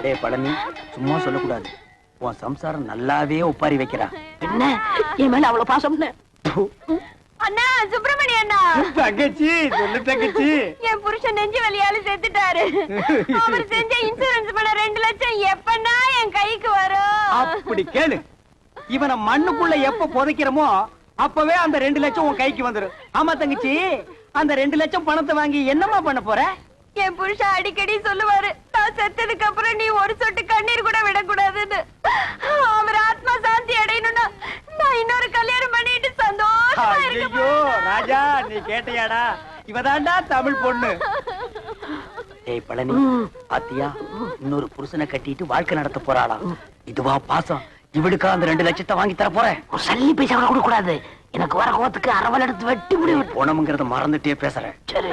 டேய் பழனி, சும்மா சொல்லக்கூடாது. உன் சம்சாரம் நல்லாவே ஒப்பாரி வைக்கிறா. என்ன என் மேல அவ்வளவு பாசம்? அண்ணா சுப்பிரமணிய அண்ணா, தங்கச்சி சொல்லு தங்கச்சி. என் புருஷன் நெஞ்சு வலியால செத்துட்டாரு. அவர் செஞ்ச இன்சூரன்ஸ் பண்ண 2 லட்சம் எப்பன்னா என் கைக்கு வரும்? அப்படி கேளு. இவனை மண்ணுக்குள்ள எப்ப புதைக்கிறோமோ அப்பவே அந்த 2 லட்சம் உன் கைக்கு வந்துரும். ஆமா தங்கச்சி, அந்த 2 லட்சம் பணத்தை வாங்கி என்னமா பண்ண போற? என் புருஷன் அடிக்கடி சொல்லுவாரு, நான் செத்ததுக்கு அப்புறம் நீ ஒரு சொட்டு கண்ணீர் கூட விடக்கூடாதுன்னு. அவர் ஆத்மா சாந்தி அடையணும்னா நான் இன்னொரு கல்யாணம் பண்ணிட்டு சந்தோஷமா இருக்க ஐயோ ராஜா, நீ கேட்டையாடா? இவதாண்டா தமிழ் பொண்ணு. ஏய் பழனி, பாத்தியா, இன்னொரு புருஷனை கட்டிட்டு வாழ்க்கை நடத்த போறாளா? இதுவா பாசம்? இவளுக்கா அந்த 2 லட்சத்தை வாங்கி தர போறேன்? சல்லி பைசா கூட கொடுக்க கூடாது. எனக்கு வர கோவத்துக்கு அரவல் எடுத்து வெட்டி முடிவு. போனமுங்கிறத மறந்துட்டே பேசுறேன். சரி.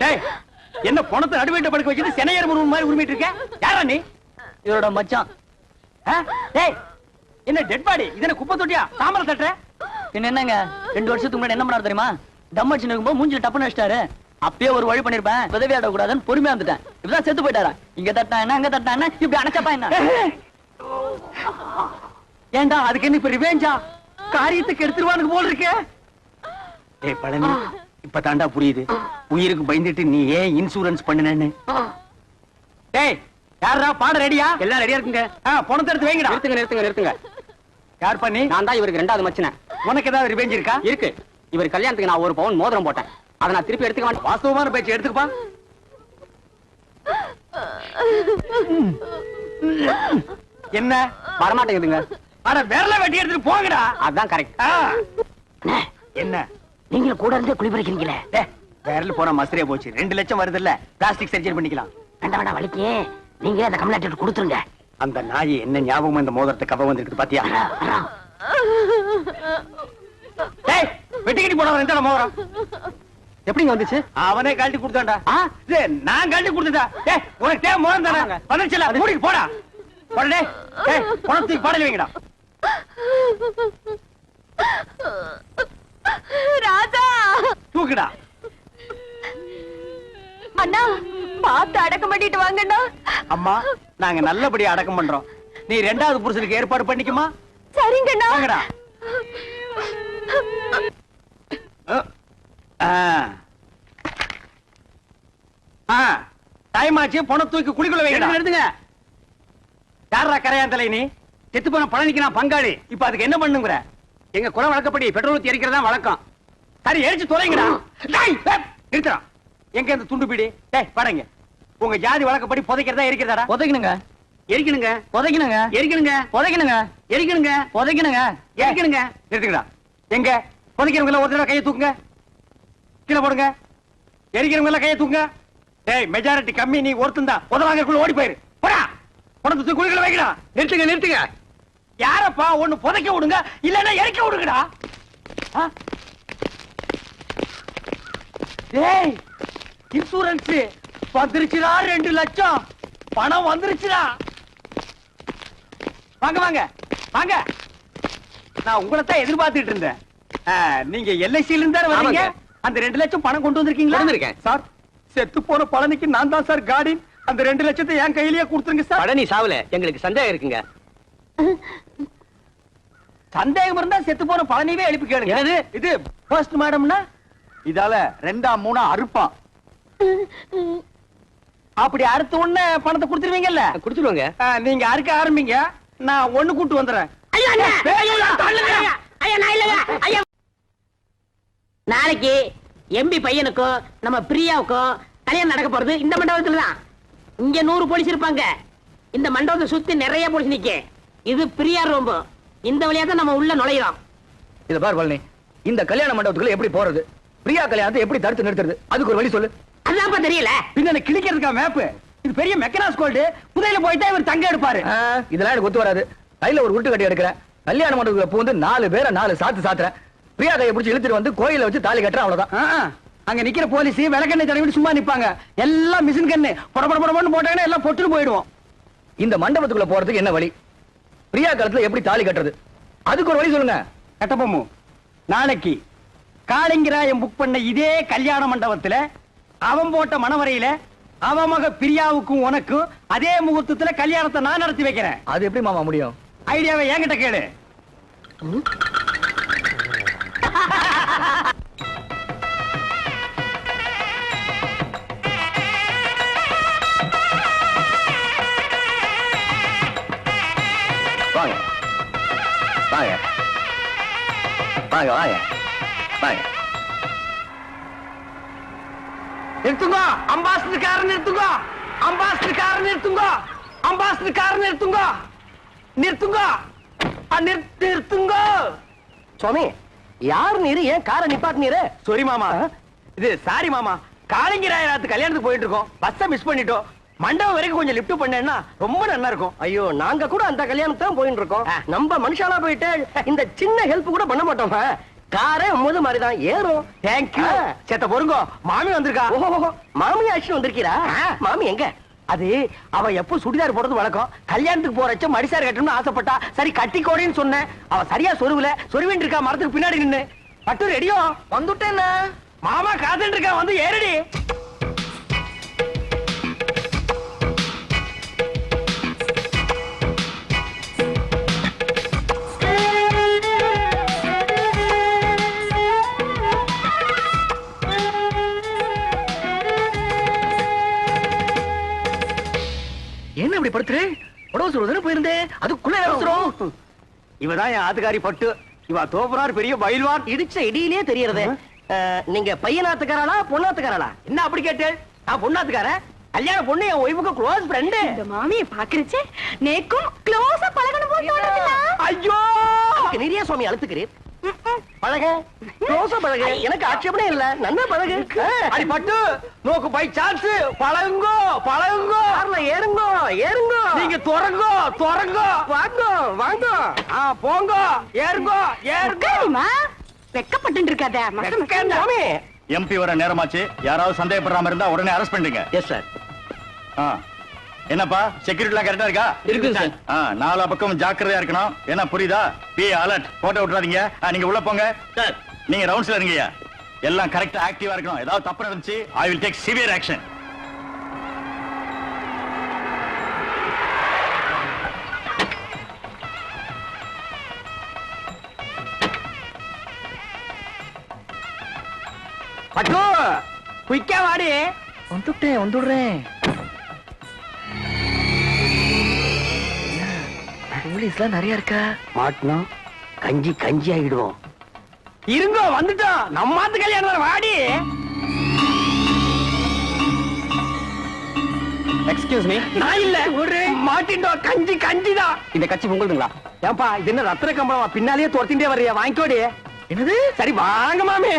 டேய், என்ன பணத்தை நடுவேட்ட படுக்க வச்சுட்டு சென்னையர் முருகன் மாதிரி உரிமிட்டு இருக்க? யாரா நீ? இதோட மச்சான். டேய், என்ன டெட் பாடி? இதென்ன குப்பை தொட்டியா? சாம்பல தட்டுற? என்னங்க 2 வருஷத்துக்கு முன்னாடி என்ன பண்ணாரு தெரியுமா? தம் அடிச்சு நிக்கும்போது மூஞ்சில டப்புன்னு வச்சிட்டாரு. அப்பயே ஒரு வழி பண்ணிருப்பேன், உதவி ஆட கூடாதுன்னு பொறுமையா வந்துட்டேன். இப்பதான் செத்து போயிட்டாரா? இங்க தட்டா என்ன, அங்க தட்டா என்ன, இப்படி அணைச்சப்பா என்ன? ஏண்டா அதுக்கு என்ன இப்ப ரிவேஞ்சா? காரியத்துக்கு எடுத்துருவானுக்கு போல் இருக்க. ஏய் பழனி, இப்ப தாண்டா புரியுது உயிருக்கு பயந்துட்டு நீ ஏன் இன்சூரன்ஸ் பண்ணுனேன்னு. டேய், யாரா பாட ரெடியா? எல்லாம் ரெடியா இருக்குங்க. பணத்தை எடுத்து வைங்கடா. நிறுத்துங்க. யார் பண்ணி? நான் தான் இவருக்கு 2வது மச்சன. உனக்கு ஏதாவது ரிவேஞ்ச் இருக்கா? இருக்கு. இவர் கல்யாணத்துக்கு நான் 1 பவுன் மோதிரம் போட்டேன். அதை நான் திருப்பி எடுத்துக்க மாட்டேன். வாஸ்தவமான பேச்சு எடுத்துக்கப்பா. என்ன வரமாட்டேங்குதுங்க? அட விரல வெட்டி எடுத்துட்டு போங்கடா. அதான் கரெக்ட். என்ன நீங்க கூட இருந்து குழி பறிக்கிறீங்களே? விரல போனா மசரியா போச்சு. 2 லட்சம் வருது இல்ல, பிளாஸ்டிக் சர்ஜரி பண்ணிக்கலாம். வேண்டாம் வலிக்கு நீங்க அந்த கம்ப்ளைண்ட் கொடுத்துருங்க. அந்த நாய் என்ன ஞாபகம் இந்த மோதிரத்தை கவ வந்துருக்கு பாத்தியா? டேய், வெட்டிக்கிட்டு போனவன் இந்த மோதிரம் எப்படிங்க வந்துச்சு? அவனே கழட்டி கொடுத்தான்டா. நான் கழட்டி கொடுத்தா? டேய், உனக்கு தேவை மோதிரம் தானே? வந்துச்சுல, மூடிக்கு போடா. போடா. டேய், பணத்துக்கு பாடல வைங்கடா. ராஜா தூக்குடா. அண்ணா, பார்த்து அடக்கம் பண்ணிட்டு வாங்கண்ணா. அம்மா, நாங்க நல்லபடியா அடக்கம் பண்றோம். நீ 2வது புருஷனுக்கு ஏற்பாடு பண்ணிக்குமா? சரிங்கண்ணா. வாங்கடா. டைம் ஆச்சு, பணம் தூக்கி குளிக்குள்ள வைங்க. எடுத்துங்க. யாரா கரையாந்தலை? நீ செத்து போன பழனிக்கு நான் பங்காளி. இப்ப அதுக்கு என்ன பண்ணுங்கிற? எங்க குல வழக்கப்படி பெட்ரோல் ஊத்தி எரிக்கிறதா வழக்கம். சரி, எரிச்சு தொலைங்கடா. நிறுத்துறா. எங்க இந்த துண்டு பீடி? டேய் படங்க. உங்க ஜாதி வழக்கப்படி புதைக்கிறதா எரிக்கிறதாடா? புதைக்கணுங்க. எரிக்கணுங்க. புதைக்கணுங்க. எரிக்கணுங்க. புதைக்கணுங்க. எரிக்கணுங்க. புதைக்கணுங்க. எரிக்கணுங்க. நிறுத்துங்கடா. எங்க புதைக்கிறவங்க எல்லாம் ஒரு தடவை கையை தூக்குங்க. கீழே போடுங்க. எரிக்கிறவங்க எல்லாம் கையை தூக்குங்க. டேய், மெஜாரிட்டி கம்மி, நீ ஒருத்தன் தான். உதவாங்கக்குள்ள ஓடி போயிரு. போடா. பணத்தை குளிக்கல வைக்கடா. நிறுத்துங்க. யாரப்பா? ஒண்ணு புதைக்க விடுங்க, இல்லன்னா எரிக்க விடுங்கடா. டேய், இன்சூரன்ஸ் வந்துருச்சுடா. 2 லட்சம் பணம் வந்துருச்சுடா. வாங்க. நான் உங்களை தான் எதிர்பார்த்துட்டு இருந்தேன். நீங்க எல்ஐசில இருந்தா வரீங்க. அந்த 2 லட்சம் பணம் கொண்டு வந்திருக்கீங்களா? வந்திருக்கேன் சார். செத்து போன பழனிக்கு நான் தான் சார் கார்டியன். அந்த 2 லட்சத்தை என் கையிலேயே கொடுத்துருங்க சார். பழனி சாவல, எங்களுக்கு சந்தேகம் இருக்குங்க. சந்தேகம் இருந்தா செத்து போன பழனிவே எழுப்பி கேளுங்க. இது போஸ்ட் மாடம்னா இதால 2ஆ 3ஆ அறுப்பான். அப்படி அறுத்த உடனே பணத்தை கொடுத்துருவீங்கல்ல? கொடுத்துருவாங்க. நீங்க அறுக்க ஆரம்பிங்க, நான் ஒண்ணு கூட்டு வந்துடுறேன். நாளைக்கு எம்பி பையனுக்கும் நம்ம பிரியாவுக்கும் கல்யாணம் நடக்க போறது இந்த மண்டபத்துல தான். இங்க 100 போலீஸ் இருப்பாங்க. இந்த மண்டபத்தை சுத்தி நிறைய போலீஸ் நிக்க. இது பிரியா ரூம். இந்த வழியா தான் நம்ம உள்ள நுழையிறோம். இத பார் பழனி, இந்த கல்யாண மண்டபத்துக்குள்ள எப்படி போறது? பிரியா கல்யாணத்தை எப்படி தடுத்து நிறுத்துறது? அதுக்கு ஒரு வழி சொல்லு. அதான் தெரியல. பின்ன கிளிக்கிறதுக்கா மேப்? இது பெரிய மெக்கனாஸ் கோல்டு. புதையில போயிட்டா இவர் தங்க எடுப்பாரு. இதெல்லாம் எனக்கு ஒத்து வராது. கையில ஒரு உருட்டு கட்டி எடுக்கிறேன். கல்யாண மண்டபத்துக்குள்ள பூந்து 4 பேரை 4 சாத்து சாத்துறேன். பிரியா கையை பிடிச்சி இழுத்துட்டு வந்து கோயில வச்சு தாலி கட்டுறேன். அவ்வளவுதான். அங்க நிக்கிற போலீஸ் விளக்கெண்ணெய் தடவி சும்மா நிப்பாங்க. எல்லாம் மிஷின் கண்ணு படபடபடன்னு போட்டாங்கன்னா எல்லாம் பொட்டுன்னு போயிடுவோம். இந்த மண்டபத்துக்குள்ள போறதுக்கு என்ன வழி? பிரியா காலத்துல எப்படி தாலி கட்டுறது? அதுக்கு ஒரு வழி சொல்லுங்க. கட்டப்போமு, நாளைக்கு காளிங்கராயன் புக் பண்ண இதே கல்யாண மண்டபத்துல அவன் போட்ட மணவரையில அவன் மக பிரியாவுக்கும் உனக்கும் அதே முகூர்த்தத்துல கல்யாணத்தை நான் நடத்தி வைக்கிறேன். அது எப்படி மாமா முடியும்? ஐடியாவை என்கிட்ட கேளு. வாங்க வாங்க வாங்க வாங்க வாங்க. நிறுத்துங்க, அம்பாசிடர் நிறுத்துங்க, அம்பாசிடர் நிறுத்துங்க, அம்பாசிடர் நிறுத்துங்க, நிறுத்துங்க, நிறுத்துங்க. சுவாமி, யார் நீரு? ஏன் காரை நிப்பாட்டு நீரு? சாரி மாமா, இது சாரி மாமா. காளிங்கராயன் கல்யாணத்துக்கு போயிட்டு இருக்கோம், பஸ்ஸை மிஸ் பண்ணிட்டோம். மண்டபம் வரைக்கும் கொஞ்சம் லிப்ட் பண்ணேன்னா ரொம்ப நல்லா இருக்கும். ஐயோ, நாங்க கூட அந்த கல்யாணத்தான் போயிட்டு இருக்கோம். நம்ம மனுஷாலா போயிட்டு இந்த சின்ன ஹெல்ப் கூட பண்ண மாட்டோம். காரே முது மாதிரிதான் ஏறும். தேங்க்யூ. சேத்த பொறுங்கோ, மாமி வந்திருக்கா. ஓஹோ, மாமி ஆச்சு வந்திருக்கீரா? மாமி எங்க? அது அவ எப்போ சுடிதார் போடுறது வழக்கம். கல்யாணத்துக்கு போறச்ச மடிசார் கட்டணும்னு ஆசைப்பட்டா. சரி கட்டிக்கோடின்னு சொன்னேன். அவ சரியா சொருவுல சொருவின் இருக்கா மரத்துக்கு பின்னாடி நின்னு. பட்டு ரெடியோ? வந்துட்டேன். மாமா காத்துட்டு இருக்கா, வந்து ஏறடி. என்ன இப்படி படுத்துரு? உடவு சொல்றதுன்னு போயிருந்தேன், அதுக்குள்ள அவசரம். இவதான் என் ஆத்துக்காரி பட்டு. இவ தோப்புறார் பெரிய பயில்வான். இடிச்ச இடியிலே தெரியறது. நீங்க பையனாத்துக்காரா பொண்ணாத்துக்காரா? என்ன அப்படி கேட்டு? நான் பொண்ணாத்துக்காரன். கல்யாண பொண்ணு என் ஒய்ஃபுக்கு க்ளோஸ் ஃப்ரெண்டு. இந்த மாமியை பாக்குறச்சே நேக்கும் க்ளோஸா பழகணும் போல தோணுதுல. ஐயோ, நிறைய சுவாமி அழுத்துக்கிறேன். பழக, க்ளோஸா பழக, எனக்கு ஆட்சேபனே இல்ல. நன்னா பழகு. அடி பட்டு, நோக்கு பை சான்ஸ். பழகுங்கோ பழகுங்கோ. கார்ல ஏறுங்கோ ஏறுங்கோ. நீங்க துறங்கோ துறங்கோ. வாங்கோ வாங்கோ. போங்கோ, ஏறுங்கோ ஏறுங்கோ. வெக்கப்பட்டு இருக்காத. சுவாமி, எம்பி வர நேரமாச்சு. யாராவது சந்தேகப்படுறாம இருந்தா உடனே அரெஸ்ட் பண்ணுங்க. Yes sir. என்னப்பா, செக்யூரிட்டி எல்லாம் கரெக்டா இருக்கா? இருக்கு சார். நாலா பக்கம் ஜாக்கிரதையா இருக்கணும். என்ன புரியுதா? Be alert. போட்டோ விட்டுறாதீங்க. நீங்க உள்ள போங்க சார். நீங்க ரவுண்ட்ஸ்ல இருங்கய்யா. எல்லாம் கரெக்டா ஆக்டிவா இருக்கணும். ஏதாவது தப்பு நடந்துச்சு, I will take severe action. பட்டு, குயிக்கா வாடி. வந்துட்டேன், வந்துடுறேன். போலீஸ்லாம் நிறைய இருக்கா? மாட்டினோம், கஞ்சி கஞ்சி ஆகிடுவோம். இருங்கோ, வந்துட்டோம். நம்மாத்து கல்யாணம் வாடி. Excuse me. நான் இல்ல, ஒரு மாட்டிட்டோம். கஞ்சி கஞ்சிதான். இந்த கட்சி உங்களுதுங்களா? ஏன்பா, இது என்ன ரத்தின கம்பளமா? பின்னாலேயே துரத்திட்டே வர்றியா? வாங்கிக்கோடி. என்னது? சரி வாங்க மாமி.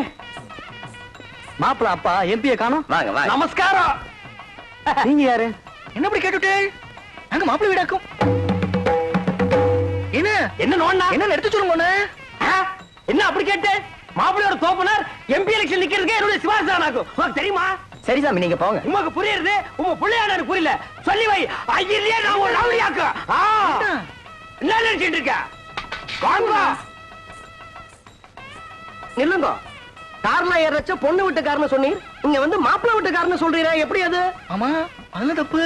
மாப்பிள அப்பா எம்பியை காணோம். வாங்க வாங்க. நமஸ்காரம். நீங்க யாரு? என்ன இப்படி கேட்டுட்டே? நாங்க மாப்பிள வீடாக்கும். என்ன என்ன நோண்டா? என்ன எடுத்து சொல்லுங்க. என்ன அப்படி கேட்டு? மாப்பிள்ளையோட தோப்பனார் எம்பி எலெக்ஷன் நிக்கிறதுக்கு என்னுடைய சிவாசானாக்கும். உனக்கு தெரியுமா? சரி சாமி, நீங்க போங்க. உமக்கு புரியுது, உங்க பிள்ளையான எனக்கு புரியல. சொல்லி வை. ஐயிலே நான் ஒரு ரவுடியாக்கு. என்ன நினைச்சிட்டு இருக்க? வாங்க. நில்லுங்க. கார்ல ஏறச்ச பொண்ணு வீட்டுக்காரன்னு சொன்னீர், இங்க வந்து மாப்பிள்ளை வீட்டுக்காரன்னு சொல்றீரா? எப்படி அது? ஆமா, அது தப்பு.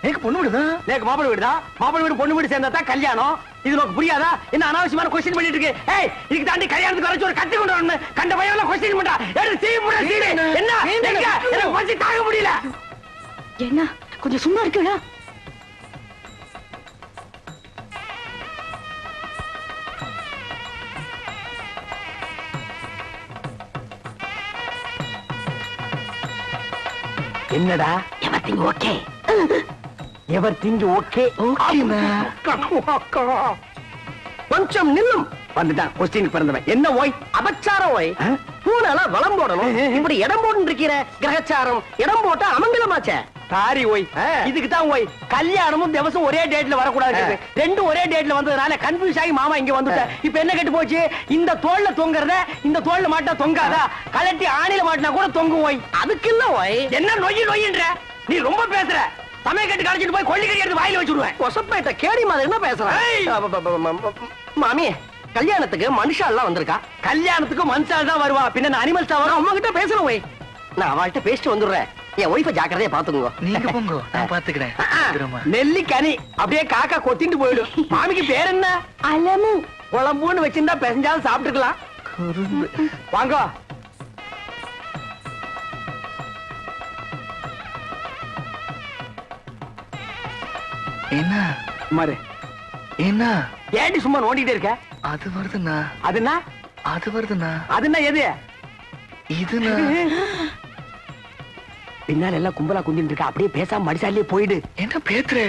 எனக்கு பொண்ணு வீடுதான். நேக்கு மாப்பிள்ளை வீடுதா? மாப்பிள்ளை வீடு பொண்ணு வீடு சேர்ந்தா தான் கல்யாணம். இது உனக்கு புரியாதா? என்ன அனாவசியமான கொஸ்டின் பண்ணிட்டு இருக்கு? ஏய், இதுக்கு தாண்டி கல்யாணத்துக்கு வரைச்சு ஒரு கத்தி கொண்டு வரணும். கண்ட பையன் கொஸ்டின் பண்றா. எடுத்து சீ புட சீ. என்ன? எனக்கு பசி தாங்க முடியல. என்ன கொஞ்சம் சும்மா இருக்குடா. என்னடா? Everything okay. Everything okay. கொஞ்சம் நில்லும். வந்துட்டான் கொஸ்டின் பிறந்தவன். என்ன ஓய்? அபச்சாரம் ஓய். பூனால வளம் போடணும். இப்படி இடம் போட்டு இருக்கிற கிரகச்சாரம். இடம் போட்டா அமங்கலமாச்சே. சாரி ஓய், இதுக்கு தான் ஓய். கல்யாணமும் திவசம் ஒரே டேட்ல வரக்கூடாது. ரெண்டும் ஒரே டேட்ல வந்ததுனால கன்ஃபியூஸ் ஆகி மாமா இங்க வந்துட்டேன். இப்ப என்ன கெட்டு போச்சு? இந்த தோல்ல தொங்குறத இந்த தோல்ல மாட்டா தொங்காதா? கலட்டி ஆணில மாட்டினா கூட தொங்கும் ஓய். அதுக்கு இல்ல ஓய். என்ன நொய்யு நொய்யுன்ற? நீ ரொம்ப பேசுற. சமய கட்டு கழிச்சிட்டு போய் கொள்ளிக்கறி எடுத்து வாயில வச்சுடுவேன். கொசப்பேட்ட கேடி மாதிரி என்ன பேசுறேன்? மாமி, கல்யாணத்துக்கு மனுஷா எல்லாம் வந்திருக்கா. கல்யாணத்துக்கு மனுஷால் தான் வருவா, பின்ன அனிமல்ஸா வரும். அம்மா கிட்ட பேசணும் போய். நான் அவள்கிட்ட பேசிட்டு வந்துடுறேன். என் ஒய்ஃபை ஜாக்கிரதையா பாத்துக்கோங்க. நீங்க போங்க, நான் பாத்துக்கிறேன். நெல்லி கனி அப்படியே காக்கா கொத்திட்டு போயிடும். மாமிக்கு பேர் என்ன? அலமு. குழம்புன்னு வச்சிருந்தா பெசஞ்சாலும் சாப்பிட்டுக்கலாம். வாங்க. என்ன மாரு, என்ன ஏண்டி சும்மா நோண்டிட்டே இருக்க? அது வருதுண்ணா, அதுனா அது வருதுண்ணா, அதுனா எது? இதுண்ணா. பின்னால எல்லாம் கும்பலா குந்திட்டு இருக்க, அப்படியே பேசாம மடிசாலே போயிடு. என்ன பேத்துறே?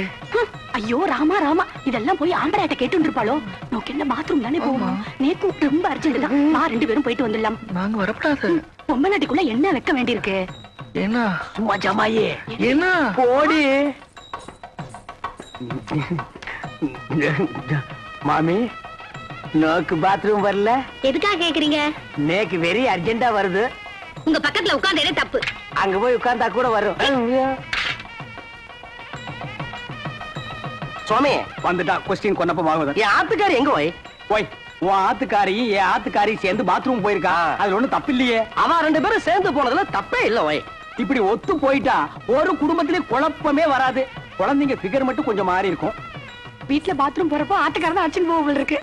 ஐயோ ராமா ராமா, இதெல்லாம் போய் ஆம்பளையாட்ட கேட்டு இருப்பாளோ. நோக்கு என்ன பாத்ரூம் தானே போவோம். நேத்து ரொம்ப அர்ஜென்ட் தான். நான் 2 பேரும் போயிட்டு வந்துடலாம். நாங்க வரப்படாது. பொம்மை நாட்டிக்குள்ள என்ன வைக்க வேண்டியிருக்கு? என்ன சும்மா ஜமாயே என்ன போடி. மாமி, நோக்கு பாத்ரூம் வரல. எதுக்காக கேக்குறீங்க? நேக்கு வெரி அர்ஜென்டா வருது. உங்க பக்கத்துல உட்கார்ந்தே தப்பு. அங்க போய் உட்கார்ந்தா கூட வரும். சுவாமி வந்துட்டா கொஸ்டின் கொன்னப்ப ஆகுது. என் ஆத்துக்காரி எங்க போய்? போய் உன் ஆத்துக்காரியும் என் ஆத்துக்காரியும் சேர்ந்து பாத்ரூம் போயிருக்கா. அதுல ஒண்ணும் தப்பு இல்லையே. அவன் 2 பேரும் சேர்ந்து போனதுல தப்பே இல்ல போய். இப்படி ஒத்து போயிட்டா ஒரு குடும்பத்திலே குழப்பமே வராது. குழந்தைங்க ஃபிகர் மட்டும் கொஞ்சம் மாறி இருக்கும். வீட்ல பாத்ரூம் போறப்போ ஆட்டுக்காரதான் அடிச்சுன்னு போக இருக்கு.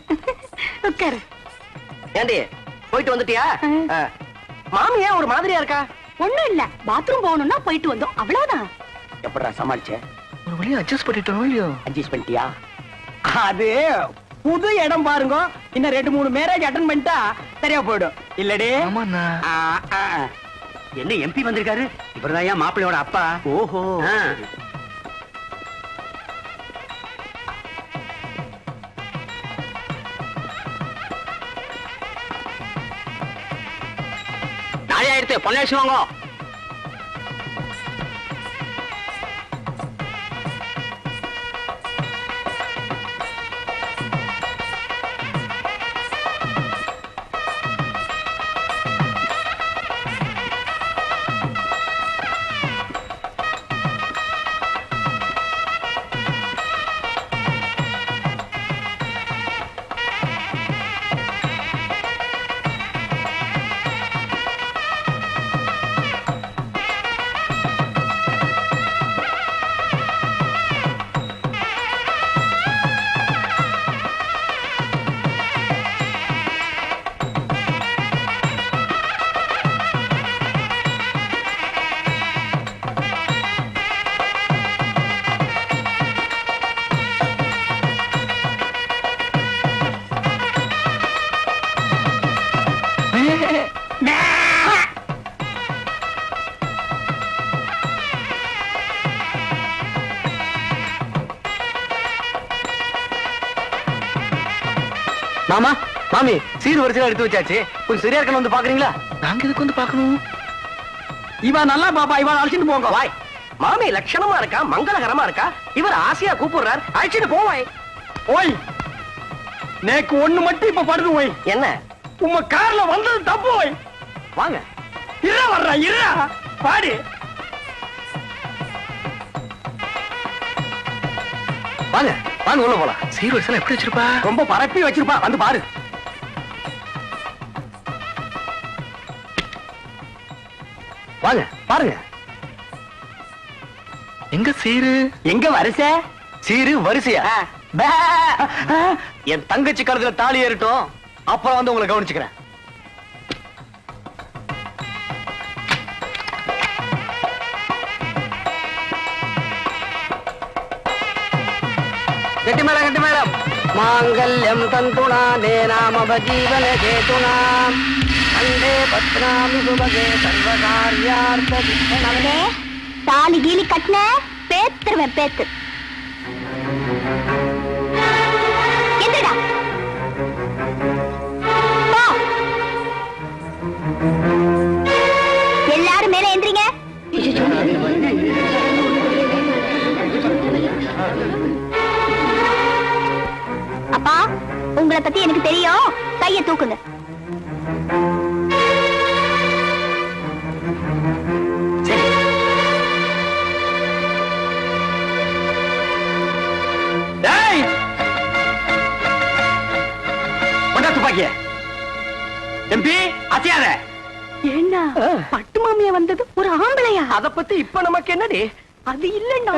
உட்காரு. ஏண்டி போயிட்டு வந்துட்டியா? மாமி ஏன் ஒரு மாதிரியா இருக்கா? ஒண்ணும் இல்ல, பாத்ரூம் போகணும்னா போயிட்டு வந்தோம், அவ்வளவுதான். எப்படா சமாளிச்ச? ஒரு வழியா அட்ஜஸ்ட் பண்ணிட்டோம் இல்லையோ? அட்ஜஸ்ட் பண்ணிட்டியா? அது புது இடம் பாருங்க. இன்னும் 2-3 மேரேஜ் அட்டன் பண்ணிட்டா சரியா போயிடும். இல்லடே? ஆமாண்ணா. என்ன எம்பி வந்திருக்காரு? இவர்தான் ஏன் மாப்பிள்ளையோட அப்பா. ஓஹோ. நாளையா எடுத்து பொன்னாசி வாங்க. மாமா, மாமி சீர் வரிசையா எடுத்து வச்சாச்சு. கொஞ்சம் சரியா இருக்கணும், வந்து பாக்குறீங்களா? நாங்க இதுக்கு வந்து பாக்கணும். இவன் நல்லா பாப்பா, இவன் அழைச்சிட்டு போங்க. வாய். மாமி லட்சணமா இருக்கா, மங்களகரமா இருக்கா. இவர் ஆசையா கூப்பிடுறார், அழைச்சிட்டு போவாய். ஓய், நேக்கு ஒண்ணு மட்டும் இப்ப படுது. ஓய், என்ன உங்க கார்ல வந்தது தப்பு. ஓய், வாங்க. இரா வர்றா, இரா பாடி. வாங்க வாங்க, உள்ள போலாம். சீர் வரிசையில எப்படி வச்சிருப்பா? ரொம்ப பரப்பி வச்சிருப்பா, வந்து பாரு. வாங்க பாருங்க. எங்க சீரு? எங்க வரிசை? சீரு வரிசையா? பே. என் தங்கச்சி கழுத்துல தாலி ஏறட்டும், அப்புறம் வந்து உங்களை கவனிச்சுக்கிறேன். கட்டி மேடம், கட்டி மேடம். மாங்கல்யம் தந்துனா நேனாம ஜீவன கேதுனா அண்டே பத்னாமி சுபகே சர்வகார்யார்த்த அவனே தாலி கீலி கட்டின பேத்துருவேன், பேத்து. எந்திரடா. போ. எல்லாரும் மேல எந்திரிங்க. அப்பா, உங்களை பத்தி எனக்கு தெரியும், கைய தூக்குங்க. டேய், கொண்டாத்து துப்பாக்கிய. எம்பி அசையாத. ஏன்னா பட்டு மாமியா வந்தது ஒரு ஆம்பளையா? அத பத்தி இப்ப நமக்கு என்னடி? அது இல்லன்னா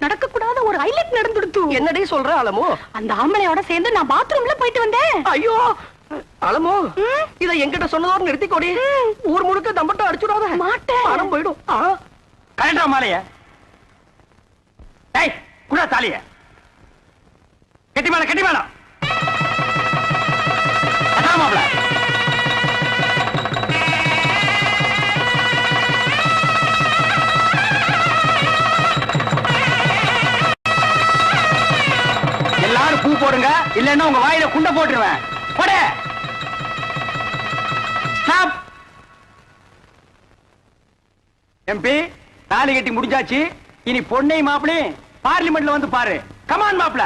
நடக்க கூடாத ஒரு ஹைலைட் நடந்துடுத்து. என்னடி சொல்ற அலமோ? அந்த ஆம்பளையோட சேர்ந்து நான் பாத்ரூம்ல போயிட்டு வந்தேன். ஐயோ அலமோ, இத என்கிட்ட சொன்னதோட நிறுத்திக்கோடி. ஊர் முழுக்க தம்பட்ட அடிச்சுடாத. மாட்டேன். பணம் போயிடும். கரெக்டா மாலைய. டேய் குடா தாலிய. கட்டி மேல கட்டி மேல. அதான் மாப்ள. எல்லாரும் பூ போடுங்க, இல்லன்னா உங்க வாயில குண்ட போட்டுருவேன். போடு. ஸ்டாப். எம்பி தாலி கட்டி முடிஞ்சாச்சு. இனி பொண்ணை மாப்பிளே பார்லிமெண்ட்ல வந்து பாரு. கமான் மாப்பிள.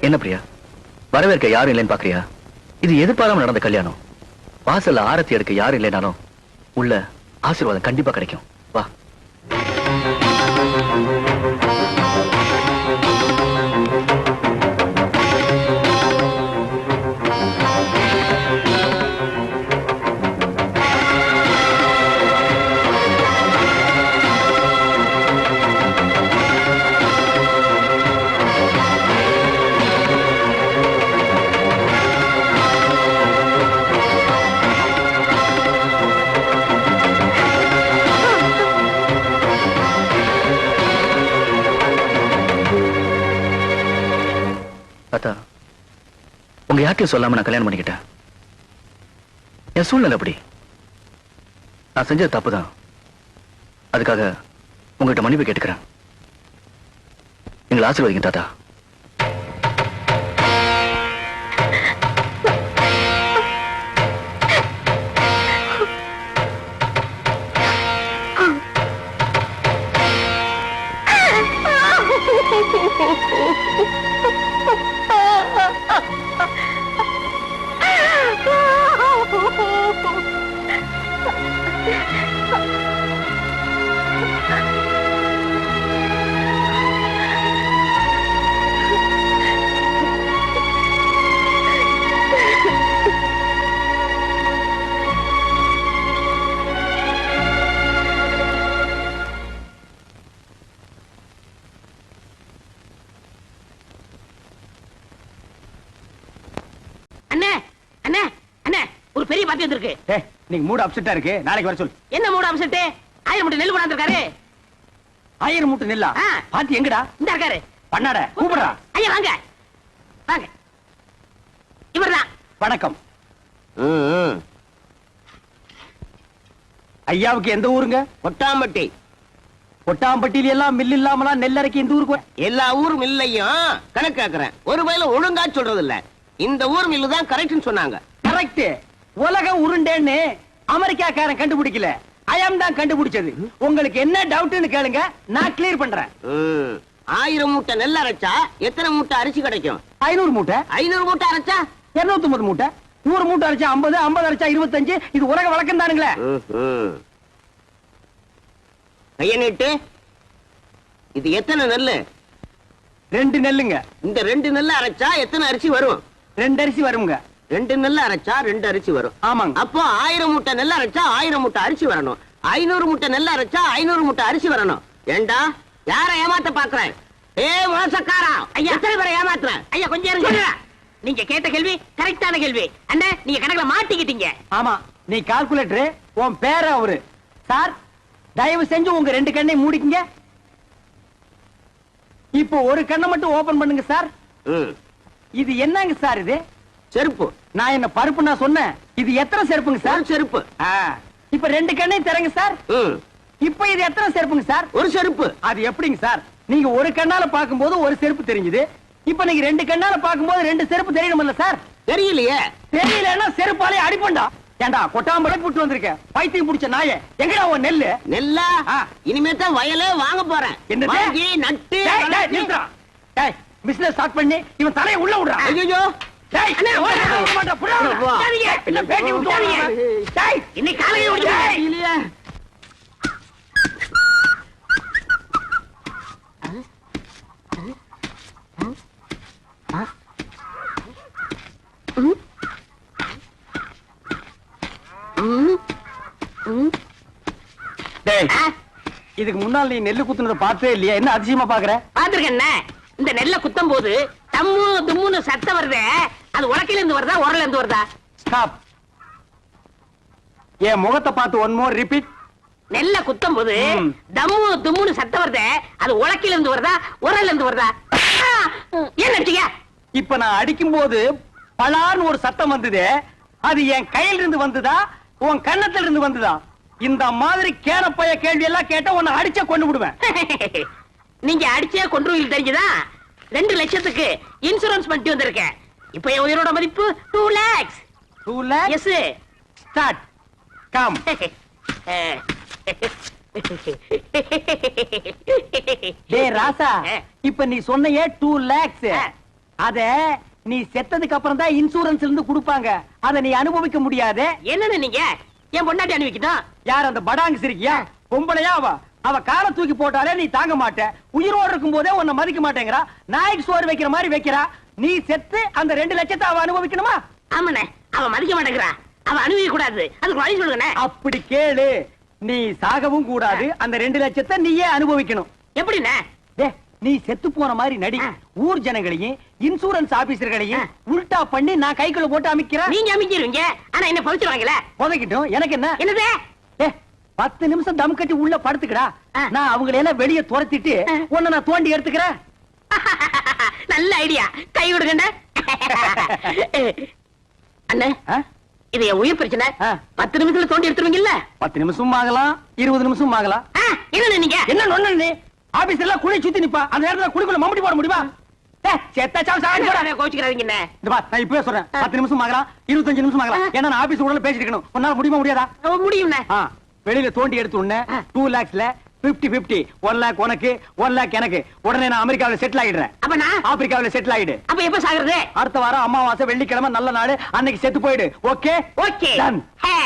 என்ன பிரியா, வரவேற்க யாரும் இல்லைன்னு பாக்குறியா? இது எதிர்பாராம நடந்த கல்யாணம். வாசல்ல ஆரத்தி எடுக்க யாரும் இல்லைனாலும் உள்ள ஆசீர்வாதம் கண்டிப்பா கிடைக்கும். வா. உங்க யார்கிட்டயும் சொல்லாம நான் கல்யாணம் பண்ணிக்கிட்டேன். என் சூழ்நிலை அப்படி. நான் செஞ்சது தப்புதான். அதுக்காக உங்ககிட்ட மன்னிப்பு கேட்டுக்கிறேன். எங்களை ஆசீர்வதிங்க தாத்தா. நீங்க மூட் அப்செட்டா இருக்கு. நாளைக்கு வர சொல்லு. என்ன மூட் அப்செட்? 1000 மூட்டை நெல் கொண்டாந்துருக்காரு. 1000 மூட்டை நெல்லா? பாத்தி எங்கடா? இந்த இருக்காரு. பண்ணாட கூப்பிடுறா. ஐயா வாங்க வாங்க. இவர்தான். வணக்கம். ஐயாவுக்கு எந்த ஊருங்க? கொட்டாம்பட்டி. கொட்டாம்பட்டியில எல்லாம் மில் இல்லாமலாம் நெல் அரைக்க இந்த ஊருக்கு எல்லா ஊர் மில்லையும் கணக்கு கேக்குறேன். ஒரு வயல ஒழுங்கா சொல்றது இல்ல. இந்த ஊர் மில்லு தான் கரெக்ட்னு சொன்னாங்க. கரெக்ட். உலக உருண்டேன்னு அமெரிக்காக்காரன் கண்டுபிடிக்கல, ஐயம் தான் கண்டுபிடிச்சது. உங்களுக்கு என்ன டவுட்னு கேளுங்க, நான் கிளியர் பண்றேன். 1000 மூட்டை நெல் அரைச்சா எத்தனை மூட்டை அரிசி கிடைக்கும்? 500 மூட்டை. 500 மூட்டை அரைச்சா 250 மூட்டை. 100 மூட்டை அரைச்சா 50, 50 அரைச்சா 25. இது உலக வழக்கம் தானுங்களே. கைய நீட்டு. இது எத்தனை நெல்லு? 2 நெல்லுங்க. இந்த 2 நெல் அரைச்சா எத்தனை அரிசி வரும்? 2 அரிசி வருங்க. 2 நெல் அரைச்சா 2 அரிசி வரும். ஆமாங்க. அப்போ 1000 மூட்டை நெல் அரைச்சா 1000 மூட்டை அரிசி வரணும். 500 மூட்டை நெல் அரைச்சா 500 மூட்டை அரிசி வரணும். ஏண்டா யார ஏமாத்த பாக்குறேன்? மோசக்காரா, ஐயா எத்தனை பேரை ஏமாத்துறேன்? ஐயா கொஞ்சம் இருங்க. நீங்க கேட்ட கேள்வி கரெக்டான கேள்வி. அண்ணே நீங்க கணக்குல மாட்டிக்கிட்டீங்க. ஆமா, நீ கால்குலேட்டர். உன் பேர அவரு. சார் தயவு செஞ்சு உங்க 2 கண்ணை மூடிக்கங்க. இப்போ ஒரு கண்ணை மட்டும் ஓபன் பண்ணுங்க சார். இது என்னங்க சார்? இது செருப்பு. நான் என்ன பருப்பு நான் சொன்னேன்? இது எத்தனை செருப்புங்க சார்? செருப்பு. இப்ப 2 கண்ணையும் தரங்க சார். இப்ப இது எத்தனை செருப்புங்க சார்? ஒரு செருப்பு. அது எப்படிங்க சார்? நீங்க ஒரு கண்ணால பாக்கும்போது ஒரு செருப்பு தெரிஞ்சது. இப்ப நீங்க 2 கண்ணால பாக்கும்போது 2 செருப்பு தெரியணும்ல சார்? தெரியலையே. தெரியலன்னா செருப்பாலே அடிப்பண்டா. ஏண்டா கொட்டாம்பளை புட்டு வந்திருக்க பைத்தியம் புடிச்ச நாயே, எங்கடா உன் நெல்லு? நெல்லா? இனிமே தான் வயலே வாங்க போறேன். என்னது? வாங்கி நட்டு நிறுத்துறா. டேய் பிசினஸ் ஸ்டார்ட் பண்ணி இவன் தலையை உள்ள விடுறா. ஐயோ டேய் அண்ணே ஓட மாட்டா புடா. சரிங்க இல்ல பேட்டி விட்டுறீங்க. டேய் இன்னைக்கு காலையில ஓடி இல்லையே. டேய், ஆ? இதுக்கு முன்னால் நீ நெல்லு குத்துனதை பார்த்தே இல்லையா? என்ன அதிசயமா பாக்குற? பாத்துருக்கேன்ன இந்த நெல்லை குத்தும் போது தம்மு தும்முன்னு சத்தம் வருதே, அது உலக்கையில இருந்து வருதா உரல்ல இருந்து வருதா? ஸ்டாப். என் முகத்தை பார்த்து ஒன் மோர் ரிப்பீட். நெல்லை குத்தும் போது தம்மு தும்முன்னு சத்தம் வருதே, அது உலக்கையில இருந்து வருதா உரல்ல இருந்து வருதா? ஆ, ஏன் நடிச்சீங்க? இப்ப நான் அடிக்கும் போது பலான்னு ஒரு சத்தம் வந்ததே, அது என் கையில இருந்து வந்ததா உன் கன்னத்துல இருந்து வந்ததா? இந்த மாதிரி கேனப்பைய கேள்வி எல்லாம் கேட்டா உன்னை அடிச்ச கொண்டு விடுவேன். நீங்க அடிச்சே கொன்றுவீங்க தெரிஞ்சுதா? 2 லட்சத்துக்கு இன்சூரன்ஸ் பண்ணிட்டு வந்திருக்கேன். இப்ப என் உயிரோட மதிப்பு 2 lakhs. 2 lakhs. Yes. Start. Come. டேய் ராசா, இப்ப நீ சொன்னையே 2 lakhs. அத நீ செத்ததுக்கு அப்புறம் தான் இன்சூரன்ஸ்ல இருந்து கொடுப்பாங்க. அத நீ அனுபவிக்க முடியாது. என்னன்னு நீங்க என் பொண்டாட்டி அனுப்பிக்கிட்டோம். யார் அந்த படாங்கு சிரிக்கியா? பொம்பளையா அவ காலை தூக்கி போட்டாலே நீ தாங்க மாட்ட. உயிரோடு இருக்கும் போதே உன்னை மதிக்க மாட்டேங்கிறா. நாய்க்கு சோறு வைக்கிற மாதிரி வைக்கிறா. நீ செத்து அந்த 2 லட்சத்தை அவ அனுபவிக்கணுமா? ஆமாண்ணே, அவ மதிக்க மாட்டேங்கிறா. அவ அனுபவிக்க கூடாது. அதுக்கு வழி சொல்லுங்கண்ணே. அப்படி கேளு. நீ சாகவும் கூடாது, அந்த 2 லட்சத்தை நீயே அனுபவிக்கணும். எப்படிண்ணே? டே, நீ செத்து போன மாதிரி நடி. ஊர் ஜனங்களையும் இன்சூரன்ஸ் ஆபீசர்களையும் உல்டா பண்ணி நான் கைக்குள்ள போட்டு அமைக்கிறேன். நீங்க அமைக்கிருவீங்க, ஆனா என்ன பவிச்சிருவாங்களே. புதைக்கிட்டும், எனக்கு என்ன? என்னது? 10 நிமிஷம் தம் கட்டி உள்ள படுத்துக்கடா. நான் அவங்களை எல்லாம் வெளியே துரத்திட்டு உன்னை நான் தோண்டி எடுத்துக்கிறேன். நல்ல ஐடியா. கை விடுங்கண்ணே. அண்ணே, இது என் உயிர் பிரச்சனை. 10 நிமிஷத்துல தோண்டி எடுத்துருவீங்கல்ல? 10 நிமிஷம் ஆகலாம், 20 நிமிஷம் ஆகலாம். என்ன நீங்க என்ன நொண்ணு நீ? ஆபீஸ்ல எல்லாம் குழி சுத்தி நிப்பா. அந்த நேரத்துல குழிக்குள்ள மம்பட்டி போட முடியுமா? கோச்சுக்கிறாதீங்கண்ணே. நான் இப்பவே சொல்றேன். 10 நிமிஷம் ஆகலாம், 25 நிமிஷம் ஆகலாம். ஏன்னா நான் ஆபீஸ் உடனே பேசிட்டு இருக்கணும். உன்னால முடியுமா முடியாதா? முடியும்ண்ணே. வெளியில தோண்டி எடுத்து உடனே 2 lakhsல 50-50, 1 lakh உனக்கு 1 lakh எனக்கு. உடனே நான் அமெரிக்காவில செட்டில் ஆயிடுறேன். அப்ப நான் ஆப்பிரிக்காவில செட்டில் ஆயிடு. அப்ப எப்ப சாகுறது? அடுத்த வாரம் அமாவாசை வெள்ளிக்கிழமை நல்ல நாடு, அன்னைக்கு செத்து போயிடு. Okay okay. டன். ஹே